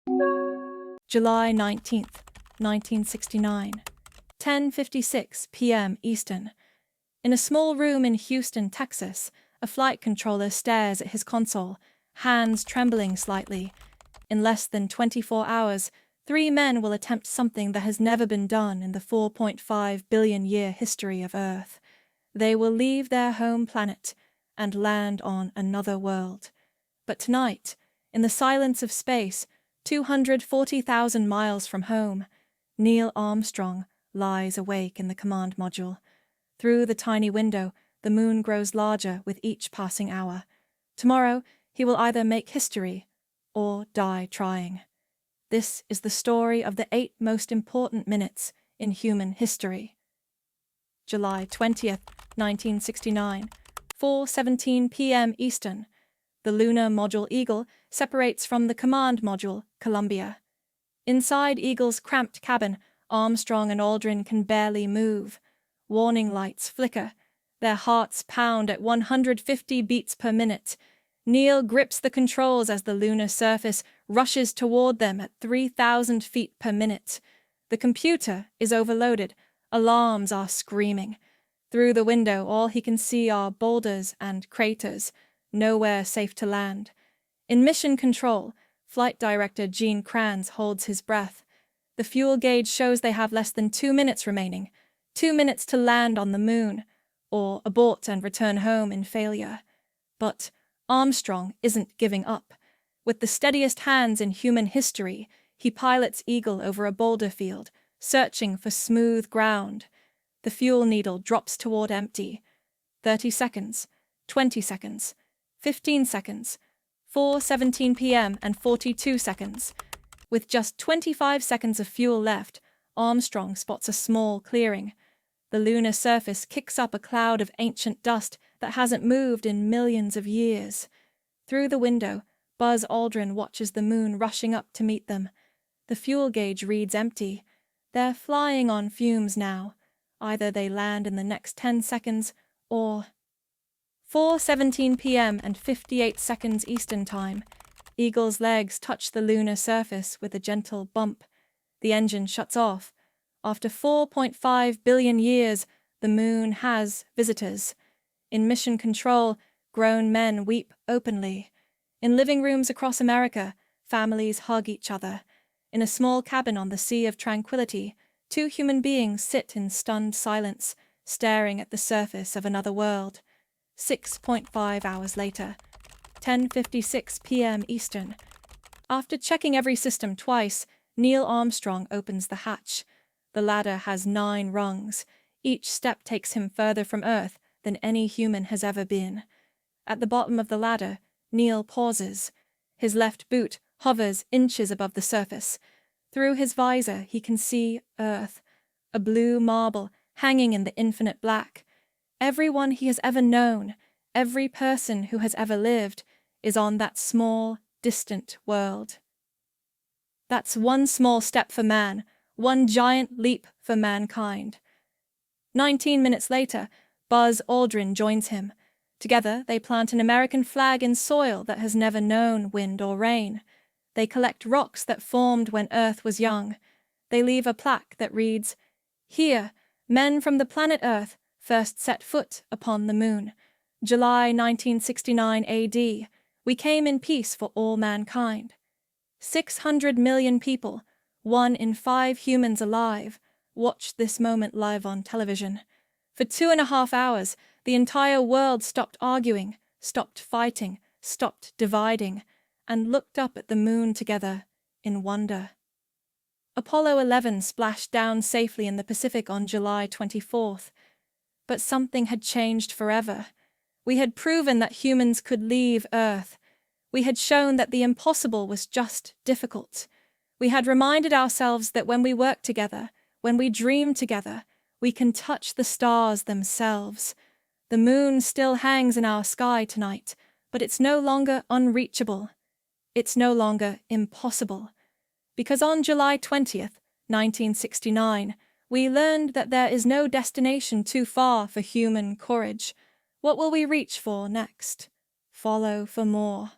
July 19th, 1969, 10:56 p.m. Eastern. In a small room in Houston, Texas, a flight controller stares at his console, hands trembling slightly. In less than 24 hours, 3 men will attempt something that has never been done in the 4.5 billion year history of Earth. They will leave their home planet and land on another world. But tonight, in the silence of space, 240,000 miles from home, Neil Armstrong lies awake in the command module. Through the tiny window, the moon grows larger with each passing hour. Tomorrow, he will either make history or die trying. This is the story of the 8 most important minutes in human history. July 20th, 1969, 4:17 p.m. Eastern. The lunar module Eagle separates from the command module Columbia. Inside Eagle's cramped cabin, Armstrong and Aldrin can barely move. Warning lights flicker. Their hearts pound at 150 beats per minute. Neil grips the controls as the lunar surface rushes toward them at 3,000 feet per minute. The computer is overloaded. Alarms are screaming. Through the window, all he can see are boulders and craters. Nowhere safe to land. In mission control, Flight Director Gene Kranz holds his breath. The fuel gauge shows they have less than 2 minutes remaining. 2 minutes to land on the moon, or abort and return home in failure. But Armstrong isn't giving up. With the steadiest hands in human history, he pilots Eagle over a boulder field, searching for smooth ground. The fuel needle drops toward empty. 30 seconds, 20 seconds, 15 seconds, 4:17 p.m. and 42 seconds. With just 25 seconds of fuel left, Armstrong spots a small clearing. The lunar surface kicks up a cloud of ancient dust that hasn't moved in millions of years. Through the window, Buzz Aldrin watches the moon rushing up to meet them. The fuel gauge reads empty. They're flying on fumes now. Either they land in the next 10 seconds or... 4:17 p.m. and 58 seconds Eastern Time. Eagle's legs touch the lunar surface with a gentle bump. The engine shuts off. After 4.5 billion years, the moon has visitors. In mission control, grown men weep openly. In living rooms across America, families hug each other. In a small cabin on the Sea of Tranquility, 2 human beings sit in stunned silence, staring at the surface of another world. 6.5 hours later, 10:56 p.m. Eastern. After checking every system twice, Neil Armstrong opens the hatch. The ladder has 9 rungs. Each step takes him further from Earth than any human has ever been. At the bottom of the ladder, Neil pauses. His left boot hovers inches above the surface. Through his visor, he can see Earth, a blue marble hanging in the infinite black. Everyone he has ever known, every person who has ever lived, is on that small, distant world. That's one small step for man, one giant leap for mankind. 19 minutes later, Buzz Aldrin joins him. Together, they plant an American flag in soil that has never known wind or rain. They collect rocks that formed when Earth was young. They leave a plaque that reads, "Here, men from the planet Earth first set foot upon the moon. July 1969 AD. We came in peace for all mankind." 600 million people, 1 in 5 humans alive, watched this moment live on television. For 2.5 hours, the entire world stopped arguing, stopped fighting, stopped dividing, and looked up at the moon together in wonder. Apollo 11 splashed down safely in the Pacific on July 24th. But something had changed forever. We had proven that humans could leave Earth. We had shown that the impossible was just difficult. We had reminded ourselves that when we work together, when we dream together, we can touch the stars themselves. The moon still hangs in our sky tonight, but it's no longer unreachable. It's no longer impossible. Because on July 20th, 1969, we learned that there is no destination too far for human courage. What will we reach for next? Follow for more.